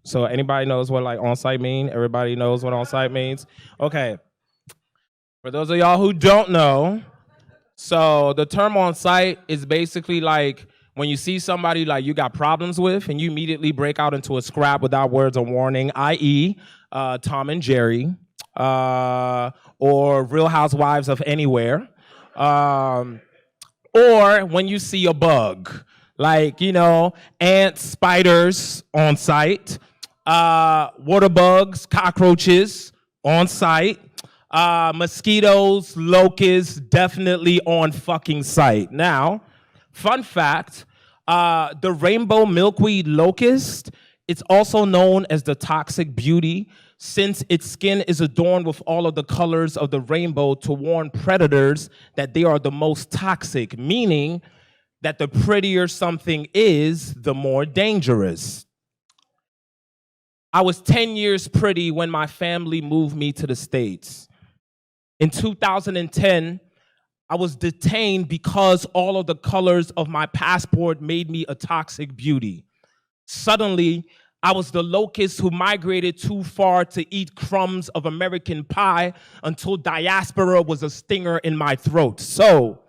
So anybody knows what like on-site mean? Everybody knows what on-site means? Okay. For those of y'all who don't know, so the term on-site is basically like when you see somebody like you got problems with and you immediately break out into a scrap without words of warning, i.e. Tom and Jerry, or Real Housewives of Anywhere, or when you see a bug, like, you know, ants, spiders on site, water bugs, cockroaches on site, mosquitoes, locusts, definitely on fucking site. Now, fun fact, the rainbow milkweed locust, it's also known as the toxic beauty, since its skin is adorned with all of the colors of the rainbow to warn predators that they are the most toxic, meaning that the prettier something is, the more dangerous. I was 10 years pretty when my family moved me to the States. In 2010, I was detained because all of the colors of my passport made me a toxic beauty. Suddenly, I was the locust who migrated too far to eat crumbs of American pie until diaspora was a stinger in my throat. So,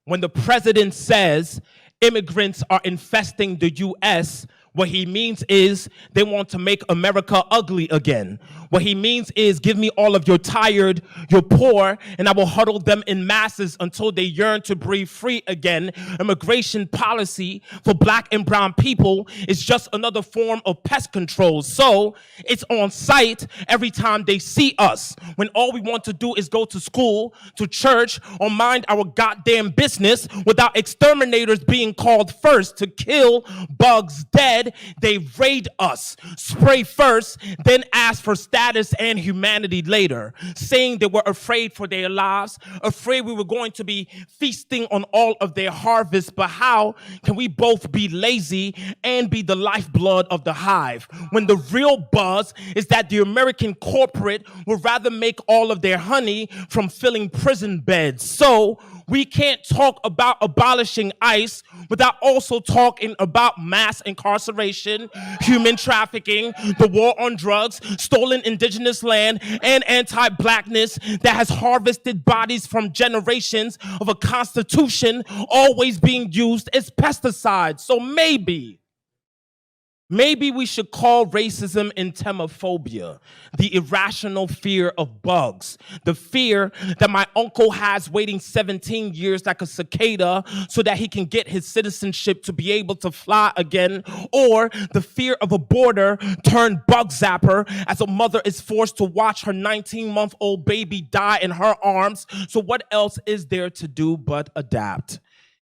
when the president says immigrants are infesting the US, what he means is they want to make America ugly again. What he means is give me all of your tired, your poor, and I will huddle them in masses until they yearn to breathe free again. Immigration policy for black and brown people is just another form of pest control. So it's on site every time they see us, when all we want to do is go to school, to church, or mind our goddamn business without exterminators being called first to kill bugs dead. They raid us, spray first, then ask for status and humanity later, saying they were afraid for their lives, afraid we were going to be feasting on all of their harvest. But how can we both be lazy and be the lifeblood of the hive, when the real buzz is that the American corporate would rather make all of their honey from filling prison beds? So we can't talk about abolishing ICE without also talking about mass incarceration, human trafficking, the war on drugs, stolen indigenous land, and anti-blackness that has harvested bodies from generations of a constitution always being used as pesticides. So maybe we should call racism entomophobia, the irrational fear of bugs, the fear that my uncle has waiting 17 years like a cicada so that he can get his citizenship to be able to fly again, or the fear of a border turned bug zapper as a mother is forced to watch her 19-month-old baby die in her arms. So what else is there to do but adapt,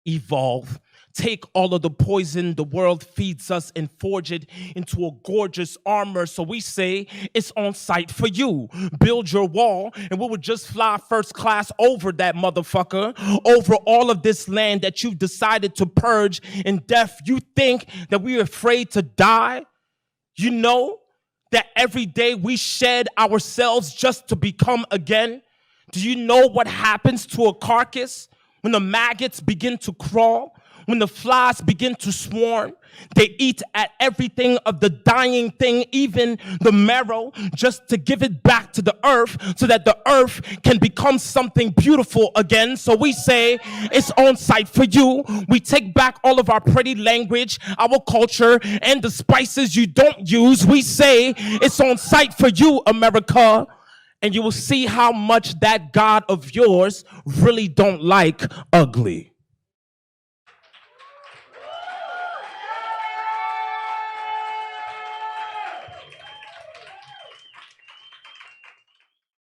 evolve, take all of the poison the world feeds us and forge it into a gorgeous armor? So we say it's on site for you. Build your wall and we will just fly first class over that motherfucker, over all of this land that you've decided to purge in death. You think that we're afraid to die? You know that every day we shed ourselves just to become again? Do you know what happens to a carcass when the maggots begin to crawl? When the flies begin to swarm, they eat at everything of the dying thing, even the marrow, just to give it back to the earth so that the earth can become something beautiful again. So we say it's on site for you. We take back all of our pretty language, our culture, and the spices you don't use. We say it's on site for you, America. And you will see how much that God of yours really don't like ugly.